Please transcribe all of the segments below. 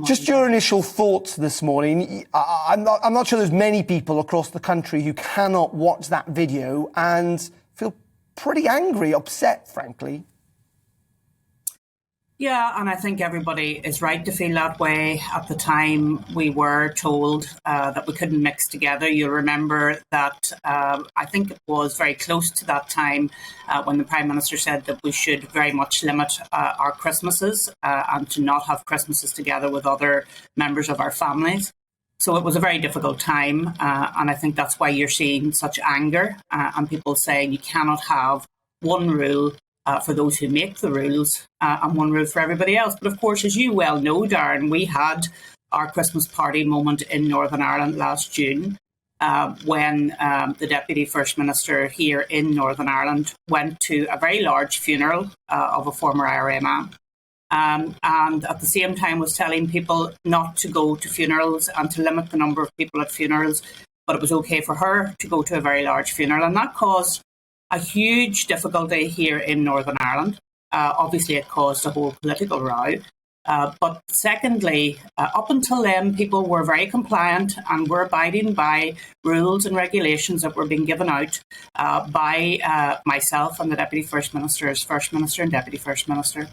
Just your initial thoughts this morning. I'm not sure there's many people across the country who cannot watch that video and feel pretty angry, upset, frankly. Yeah, and I think everybody is right to feel that way. At the time, we were told that we couldn't mix together. You'll remember that I think it was very close to that time when the Prime Minister said that we should very much limit our Christmases and to not have Christmases together with other members of our families. So it was a very difficult time, and I think that's why you're seeing such anger and people saying you cannot have one rule for those who make the rules and one rule for everybody else. But of course, as you well know, Darren, we had our Christmas party moment in Northern Ireland last June when the Deputy First Minister here in Northern Ireland went to a very large funeral of a former IRA man. And at the same time was telling people not to go to funerals and to limit the number of people at funerals, but it was okay for her to go to a very large funeral. And that caused a huge difficulty here in Northern Ireland. Obviously, it caused a whole political row. But secondly, up until then, people were very compliant and were abiding by rules and regulations that were being given out by myself and the Deputy First Minister as First Minister and Deputy First Minister.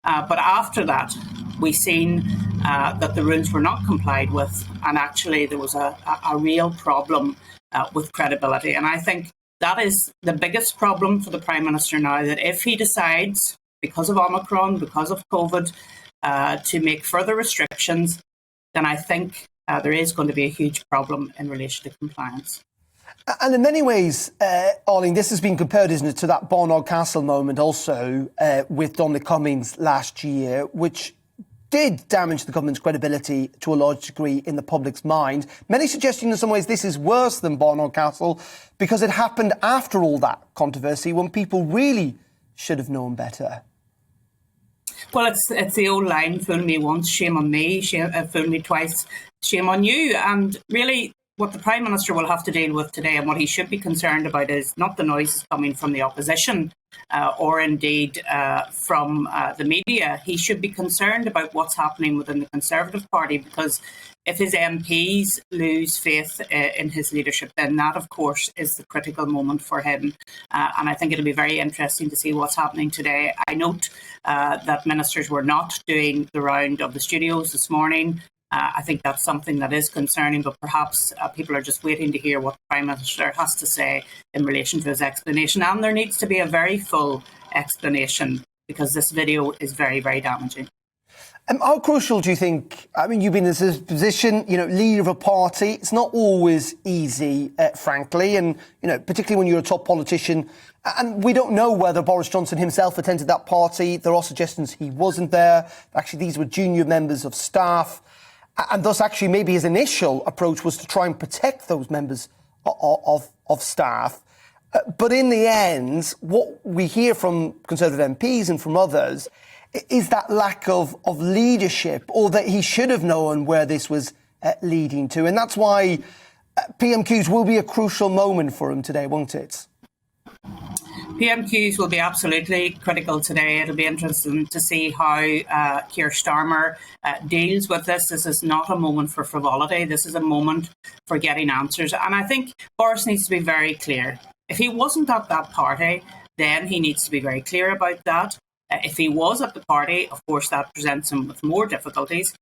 But after that, we seen that the rules were not complied with, and actually there was a real problem with credibility. And I think that is the biggest problem for the Prime Minister now, that if he decides, because of Omicron, because of COVID, to make further restrictions, then I think there is going to be a huge problem in relation to compliance. And in many ways, Arlene, this has been compared, isn't it, to that Barnard Castle moment also with Dominic Cummings last year, which did damage the government's credibility to a large degree in the public's mind. Many suggesting in some ways this is worse than Barnard Castle because it happened after all that controversy when people really should have known better. Well, it's the old line, fool me once, shame on me, fool me twice, shame on you. And really, what the Prime Minister will have to deal with today and what he should be concerned about is not the noises coming from the opposition or indeed from the media. He should be concerned about what's happening within the Conservative Party, because if his MPs lose faith in his leadership, then that, of course, is the critical moment for him. And I think it'll be very interesting to see what's happening today. I note that ministers were not doing the round of the studios this morning. I think that's something that is concerning, but perhaps people are just waiting to hear what the Prime Minister has to say in relation to his explanation. And there needs to be a very full explanation because this video is very, very damaging. How crucial do you think, I mean, you've been in this position, leader of a party. It's not always easy, frankly, and, particularly when you're a top politician. And we don't know whether Boris Johnson himself attended that party. There are suggestions he wasn't there. Actually, these were junior members of staff. And thus, actually, maybe his initial approach was to try and protect those members of staff. But in the end, what we hear from Conservative MPs and from others is that lack of leadership, or that he should have known where this was leading to. And that's why PMQs will be a crucial moment for him today, won't it? PMQs will be absolutely critical today. It'll be interesting to see how Keir Starmer deals with this. This is not a moment for frivolity. This is a moment for getting answers. And I think Boris needs to be very clear. If he wasn't at that party, then he needs to be very clear about that. If he was at the party, of course, that presents him with more difficulties.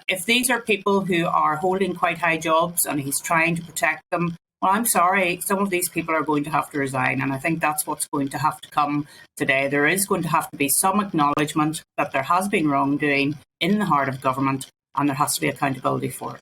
If these are people who are holding quite high jobs and he's trying to protect them, well, I'm sorry, some of these people are going to have to resign. And I think that's what's going to have to come today. There is going to have to be some acknowledgement that there has been wrongdoing in the heart of government, and there has to be accountability for it.